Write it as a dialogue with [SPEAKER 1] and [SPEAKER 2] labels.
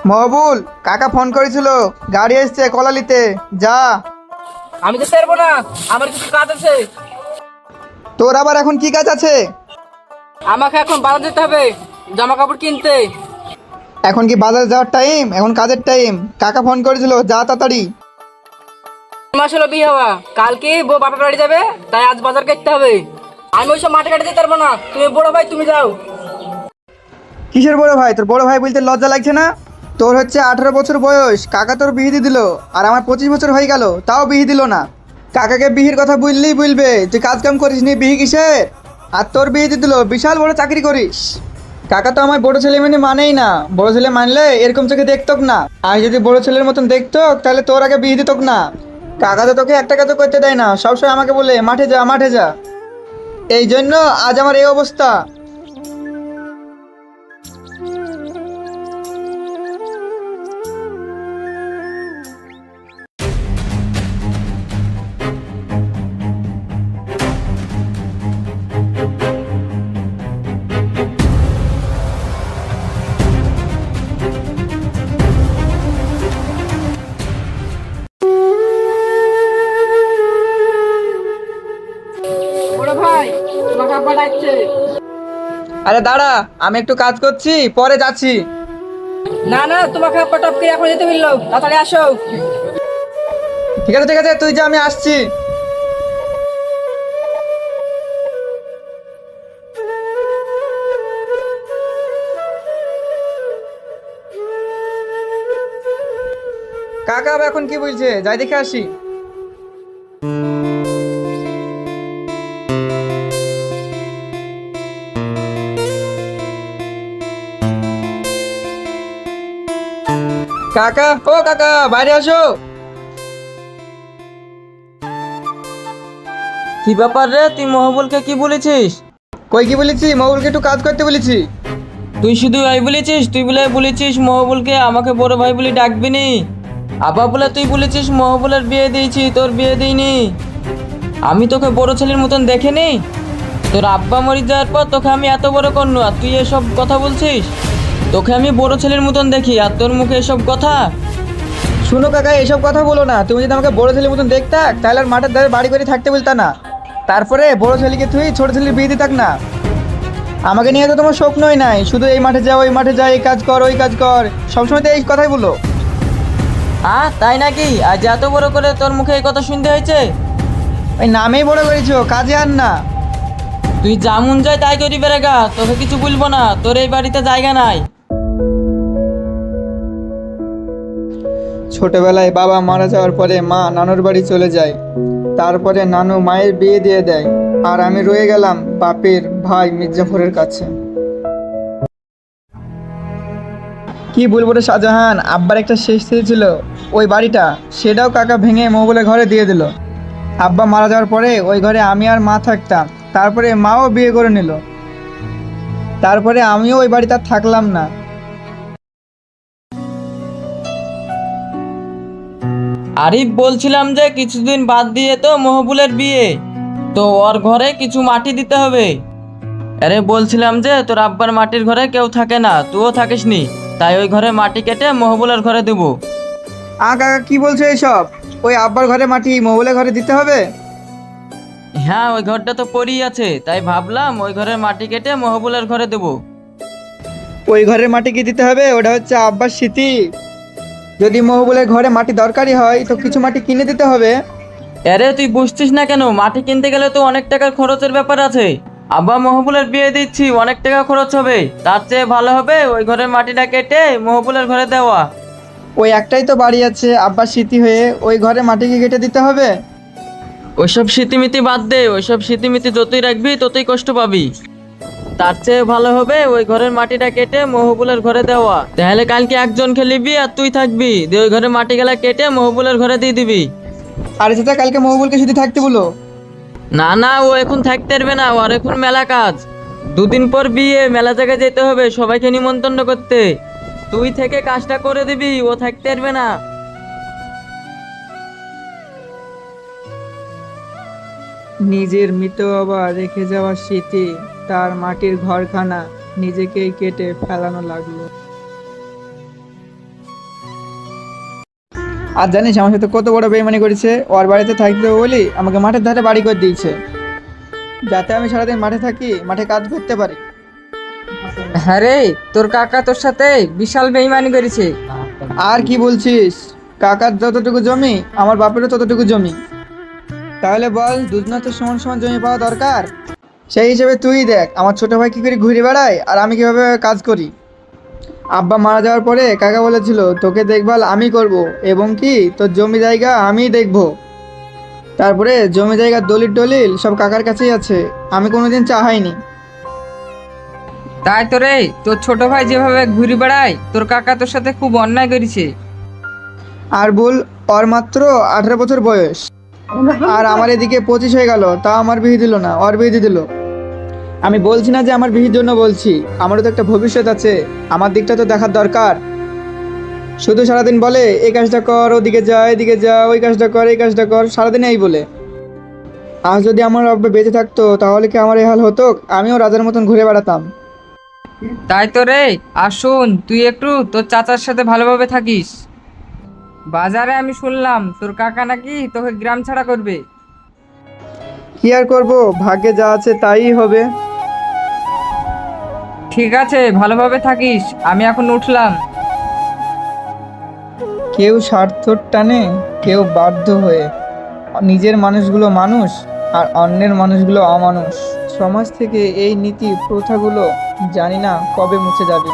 [SPEAKER 1] মহবুল, কাকা ফোন করেছিল, গাড়ি এসছে কলালিতে, যা।
[SPEAKER 2] আমি যেতে পারবো না, আমার কিছু কাজ আছে।
[SPEAKER 1] তোর আবার এখন কি কাজ আছে?
[SPEAKER 2] আমাকে এখন বাজার যেতে হবে জামা কাপড় কিনতে।
[SPEAKER 1] এখন কি বাজার যাওয়ার টাইম? এখন কাজের টাইম। কাকা ফোন করেছিল, যা তাড়াতাড়ি।
[SPEAKER 2] মাস হলো বিয়ে হওয়া, কালকে বউ বাপের বাড়ি যাবে, তাই আজ বাজার করতে হবে। আমি ওইসব মাঠে ঘাটে যেতে পারবো না, তুমি বড় ভাই তুমি যাও।
[SPEAKER 1] কিসের বড় ভাই? তোর বড় ভাই বলতে লজ্জা লাগছে না? তোর হচ্ছে 18 বছর বয়স, কাকা তোর বিয়ে দিয়ে দিল। আর আমার 25 বছর হয়ে গেল, তাও বিয়ে দিল না। কাকাকে বিহির কথা বললেই বলবে তুই কাজ কাম করিস নি, বিহি কিসের? আর তোর বিয়ে দিয়ে দিল, বিশাল বড় চাকরি করিস। কাকা তো আমার বড় ছেলে মানেই না। বড় ছেলে মানলে এরকম চোখে দেখতক না। আর যদি বড় ছেলের মতন দেখতো তাহলে তোর আগে বিয়ে দিতক না। কাকা তো তোকে একটা কাজও করতে দেয় না, সবসময় আমাকে বলে মাঠে যা মাঠে যা। এই জন্য আজ আমার এই অবস্থা।
[SPEAKER 2] বড় ভাই, তোমাকে আব্বা ডাকছে।
[SPEAKER 1] আরে দাঁড়া, আমি একটু কাজ করছি, পরে যাচ্ছি।
[SPEAKER 2] না না, তোমাকে আব্বা টপ করে এখন যেতে বললো, তাড়াতাড়ি আসো।
[SPEAKER 1] ঠিক আছে ঠিক আছে, তুই যা, আমি আসছি। কাকা আবার এখন কি বলছে, যাই দেখে আসি। কাকা, ও কাকা, বাইরে আসো।
[SPEAKER 3] কি ব্যাপার রে, তুই মহবুলকে কি বলেছিস?
[SPEAKER 1] কই কি বলেছি? মহুলকে একটু কাজ করতে বলেছি।
[SPEAKER 3] তুই শুধু ভাই বলেছিস? তুই বলে বলেছিস মহবুলকে আমাকে বড় ভাই বলে ডাকবি নি। আবার বলে তুই বলেছিস মহবুলের বিয়ে দিয়েছি, তোর বিয়ে দিইনি। আমি তোকে বড় ছেলের মতন দেখিনি? তোর আব্বা মরে যাওয়ার পর তোকে আমি এত বড় করনু, আর তুই এসব কথা বলছিস? তোকে আমি বড় ছেলের মতন দেখি, আর তোর মুখে এসব কথা?
[SPEAKER 1] শুনো কাকা, এসব কথা বলো না। তুমি যদি আমাকে বড় ছেলের মতন দেখতাক তাহলে আর মাঠের ধারে বাড়ি করে থাকতে বলতা না। তারপরে বড় ছেলেকে তুই ছোট ছেলের বিয়ে দিতাক না। আমাকে নিয়ে তো তোমার স্বপ্নই নাই, শুধু এই মাঠে যা ওই মাঠে যা, এই কাজ কর ওই কাজ কর, সবসময় তো এই কথাই বলো।
[SPEAKER 3] তাই নাকি? আজ এত বড় করে তোর মুখে এই কথা শুনতে হয়েছে?
[SPEAKER 1] ওই নামেই বড় করেছো, কাজে আর না।
[SPEAKER 3] তুই যা মন যায় তাই করি বেড়েগা, তোকে কিছু বলবো না, তোর এই বাড়িতে জায়গা নাই।
[SPEAKER 1] ছোটবেলায় বাবা মারা যাওয়ার পরে মা নানুর বাড়ি চলে যায়। তারপরে নানু মায়ের বিয়ে দিয়ে দেয়। আর আমি রয়ে গেলাম বাপের ভাই মির্জাফরের কাছে। কি বলবো রে শাহজাহান, আব্বার একটা শেষ স্মৃতি ছিল ওই বাড়িটা, সেটাও কাকা ভেঙে মহবুলের ঘরে দিয়ে দিল। আব্বা মারা যাওয়ার পরে ওই ঘরে আমি আর মা থাকতাম। তারপরে মাও বিয়ে করে নিল। তারপরে আমিও ওই বাড়িতে আর থাকলাম না।
[SPEAKER 3] আরিফ বলছিলাম যে কিছুদিন বাদ দিয়ে তো মহবুলের বিয়ে, তো ওর ঘরে কিছু মাটি দিতে হবে। আরে বলছিলাম যে তোর আব্বার মাটির ঘরে কেউ থাকে না, তুইও থাকিস নি, তাই ওই ঘরে মাটি কেটে মহবুলের ঘরে দেব।
[SPEAKER 1] কাকা কি বলছো এইসব? ওই আব্বার ঘরে মাটি মহবুলের ঘরে দিতে হবে?
[SPEAKER 3] হ্যাঁ, ওই ঘরটা তো পড়েই আছে, তাই ভাবলাম ওই ঘরের মাটি কেটে মহবুলের ঘরে দেব।
[SPEAKER 1] ওই ঘরের মাটি কি দিতে হবে? ওটা হচ্ছে আব্বার স্মৃতি। যদি মহবুলের ঘরে মাটি দরকারি হয় তো কিছু মাটি কিনে দিতে হবে।
[SPEAKER 3] আরে তুই বুঝছিস না কেন? মাটি কিনতে গেলে তো অনেক টাকার খরচের ব্যাপার আছে। আব্বা মহবুলের বিয়ে দিচ্ছি, অনেক টাকা খরচ হবে, তার চেয়ে ভালো হবে ওই ঘরের মাটিটা কেটে মহবুলের ঘরে দেওয়া।
[SPEAKER 1] ওই একটাই তো বাড়ি আছে আব্বার স্মৃতি হয়ে, ওই ঘরে মাটি কি কেটে দিতে হবে?
[SPEAKER 3] ওইসব স্মৃতিমিতি বাদ দে, ওইসব স্মৃতিমিতি যতই রাখবি ততই কষ্ট পাবি। তার চেয়ে ভালো হবে ওই ঘরের মাটিটা কেটে মহবুলের ঘরে দেওয়া। তাহলে কালকে একজন খেলিবি আর তুই থাকবি, দিয়ে ওই ঘরে মাটি গেলা কেটে মহবুলের ঘরে দিয়ে দিবি।
[SPEAKER 1] আরে চাচা, কালকে মহবুলকে শুধু থাকতে বলো।
[SPEAKER 3] না না, ও এখন থাকতে পারবে না, ওর এখন মেলা কাজ। দুদিন পর বিয়ে, মেলা জায়গায় যেতে হবে সবাইকে নিমন্ত্রণ করতে। তুই থেকে কাজটা করে দিবি, ও থাকতে পারবে না।
[SPEAKER 1] নিজের মৃত বাবা রেখে যাওয়া স্মৃতি তার মাটির ঘরখানা নিজেকেই কেটে ফেলানো লাগলো। আর জানিস আমার সাথে কত বড় বেইমানি করেছে? ওর বাড়িতে থাকতে হবে বলি আমাকে মাঠের ধারে বাড়ি করে দিয়েছে, যাতে আমি সারাদিন মাঠে থাকি, মাঠে কাজ করতে পারি।
[SPEAKER 3] হ্যাঁ রে, তোর কাকা তোর সাথে বিশাল বেইমানি করেছে।
[SPEAKER 1] আর কি বলছিস? কাকার যতটুকু জমি আমার বাপেরও ততটুকু জমি। তাহলে বল দুজনের তো সমান সমান জমি পাওয়া দরকার। সেই হিসেবে তুই দেখ আমার ছোট ভাই কি করে ঘুরে বেড়ায় আর আমি কিভাবে কাজ করি। আব্বা মারা যাওয়ার পরে কাকা বলেছিল তোকে দেখভাল আমি করব এবং কি তোর জমি জায়গা আমিই দেখব। তারপরে জমি জায়গার দলিল টলিল সব কাকার কাছেই আছে, আমি কোনোদিন চাহাইনি।
[SPEAKER 3] তাই তো রে, তোর ছোট ভাই যেভাবে ঘুরে বেড়ায় তোর কাকা তোর সাথে খুব অন্যায় করেছে।
[SPEAKER 1] আর বল, ওর মাত্র 18 বছর বয়স আর আমার এদিকে 25 হয়ে গেল, তা আমার বিয়ে দিল না, ওর বিয়ে দিল। আমি বলছি না যে আমার বিয়ের জন্য বলছি, আমারও তো একটা ভবিষ্যৎ আছে, আমার দিকটা তো দেখার দরকার। শুধু সারাদিন বলে এই কাজটা কর, ওদিকে যা, এদিকে যা, ওই কাজটা কর, এই কাজটা কর, সারাদিন এই বলে। আজ যদি আমার আব্বা বেঁচে থাকতো তাহলে কি আমার এই হাল হতো? আমিও রাজার মতন ঘুরে বেড়াতাম।
[SPEAKER 3] তাই তো রে, আর শোন তুই একটু তোর চাচার সাথে ভালোভাবে থাকিস। বাজারে আমি শুনলাম তোর কাকা নাকি তোকে গ্রাম ছাড়া করবে।
[SPEAKER 1] কি আর করব, ভাগ্যে যা আছে তাই হবে।
[SPEAKER 3] ঠিক আছে, ভালোভাবে থাকিস, আমি এখন উঠলাম।
[SPEAKER 1] কেউ স্বার্থর টানে, কেউ বাধ্য হয়ে। নিজের মানুষগুলো মানুষ আর অন্যের মানুষগুলো অমানুষ। সমাজ থেকে এই নীতি প্রথাগুলো জানি না কবে মুছে যাবে।